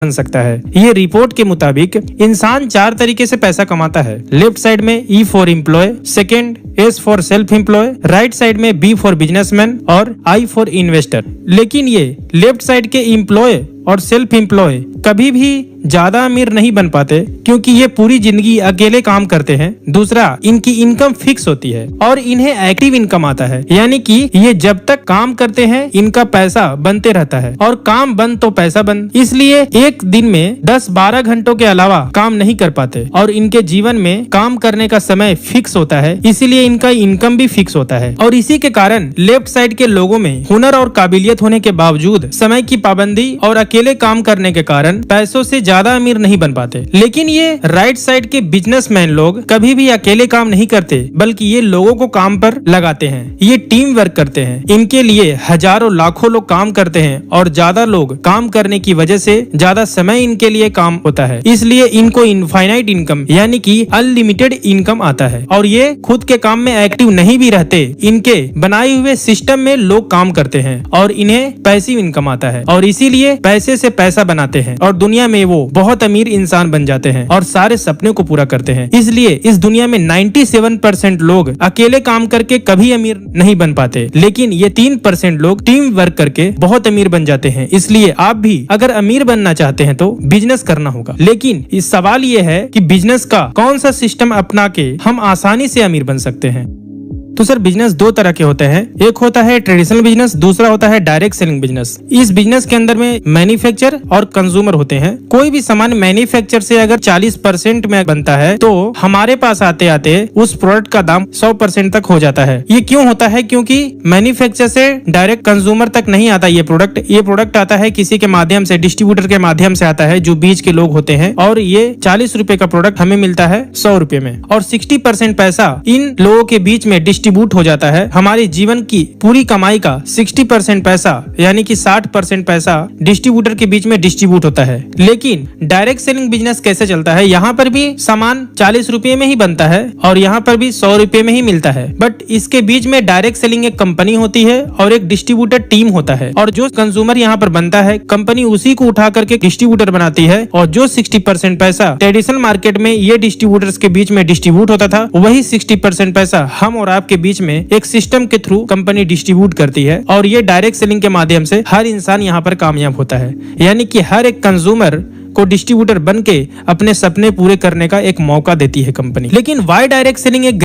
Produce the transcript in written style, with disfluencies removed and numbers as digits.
बन सकता है। ये रिपोर्ट के मुताबिक इंसान 4 तरीके से पैसा कमाता है। लेफ्ट साइड में E for employ, second S for self employ, right side में B फॉर बिजनेसमैन और I फॉर इन्वेस्टर। लेकिन ये लेफ्ट साइड के एम्प्लॉय और सेल्फ एम्प्लॉय कभी भी ज्यादा अमीर नहीं बन पाते, क्योंकि ये पूरी जिंदगी अकेले काम करते हैं। दूसरा, इनकी इनकम फिक्स होती है और इन्हें एक्टिव इनकम आता है, यानी कि ये जब तक काम करते हैं इनका पैसा बनते रहता है और काम बंद तो पैसा बंद। इसलिए एक दिन में 10-12 घंटों के अलावा काम नहीं कर पाते और इनके जीवन में काम करने का समय फिक्स होता है, इसीलिए इनका इनकम भी फिक्स होता है। और इसी के कारण लेफ्ट साइड के लोगों में हुनर और काबिलियत होने के बावजूद समय की पाबंदी और अकेले काम करने के कारण पैसों से ज्यादा अमीर नहीं बन पाते। लेकिन ये राइट साइड के बिजनेसमैन लोग कभी भी अकेले काम नहीं करते, बल्कि ये लोगों को काम पर लगाते हैं। ये टीम वर्क करते हैं। इनके लिए हजारों लाखों लोग काम करते हैं और ज्यादा लोग काम करने की वजह से ज्यादा समय इनके लिए काम होता है, इसलिए इनको इनफाइनाइट इनकम यानी कि अनलिमिटेड इनकम आता है। और ये खुद के काम में एक्टिव नहीं भी रहते, इनके बनाए हुए सिस्टम में लोग काम करते हैं और इन्हें पैसिव इनकम आता है और इसीलिए पैसे से पैसा बनाते हैं और दुनिया में वो बहुत अमीर इंसान बन जाते हैं और सारे सपने को पूरा करते हैं। इसलिए इस दुनिया में 97% लोग अकेले काम करके कभी अमीर नहीं बन पाते, लेकिन ये 3% लोग टीम वर्क करके बहुत अमीर बन जाते हैं। इसलिए आप भी अगर अमीर बनना चाहते हैं तो बिजनेस करना होगा। लेकिन इस सवाल ये है कि बिजनेस का कौन सा सिस्टम अपना के हम आसानी से अमीर बन सकते हैं। तो सर, बिजनेस 2 तरह के होते हैं। एक होता है ट्रेडिशनल बिजनेस, दूसरा होता है डायरेक्ट सेलिंग बिजनेस। इस बिजनेस के अंदर में मैन्युफैक्चर और कंज्यूमर होते हैं। कोई भी सामान मैन्युफैक्चर से अगर 40% में बनता है तो हमारे पास आते आते उस प्रोडक्ट का दाम 100% तक हो जाता है। ये क्यों होता है? क्योंकि मैन्युफैक्चर से डायरेक्ट कंज्यूमर तक नहीं आता ये प्रोडक्ट आता है किसी के माध्यम से, डिस्ट्रीब्यूटर के माध्यम से आता है, जो बीच के लोग होते हैं। और ये 40 रुपए का प्रोडक्ट हमें मिलता है 100 रुपए में और 60% पैसा इन लोगों के बीच में डिस्ट्रीब्यूट हो जाता है। हमारे जीवन की पूरी कमाई का 60% पैसा यानी कि 60% पैसा डिस्ट्रीब्यूटर के बीच में डिस्ट्रीब्यूट होता है। लेकिन डायरेक्ट सेलिंग बिजनेस कैसे चलता है? यहाँ पर भी सामान 40 रुपए में ही बनता है और यहाँ पर भी 100 रुपए में ही मिलता है, बट इसके बीच में डायरेक्ट सेलिंग एक कंपनी होती है और एक डिस्ट्रीब्यूटर टीम होता है। और जो कंज्यूमर यहाँ पर बनता है, कंपनी उसी को उठा करके डिस्ट्रीब्यूटर बनाती है और जो 60% पैसा ट्रेडिशनल मार्केट में ये डिस्ट्रीब्यूटर्स के बीच में डिस्ट्रीब्यूट होता था, वही 60% पैसा हम और आपके बीच में एक सिस्टम के थ्रू कंपनी डिस्ट्रीब्यूट करती है। और ये डायरेक्ट सेलिंग के माध्यम से हर इंसान यहाँ पर कामयाब होता है, यानी कि हर एक कंज्यूमर को डिस्ट्रीब्यूटर बन के अपने सपने पूरे करने का एक मौका देती है कंपनी। लेकिन वाई डायरेक्ट सेलिंग एक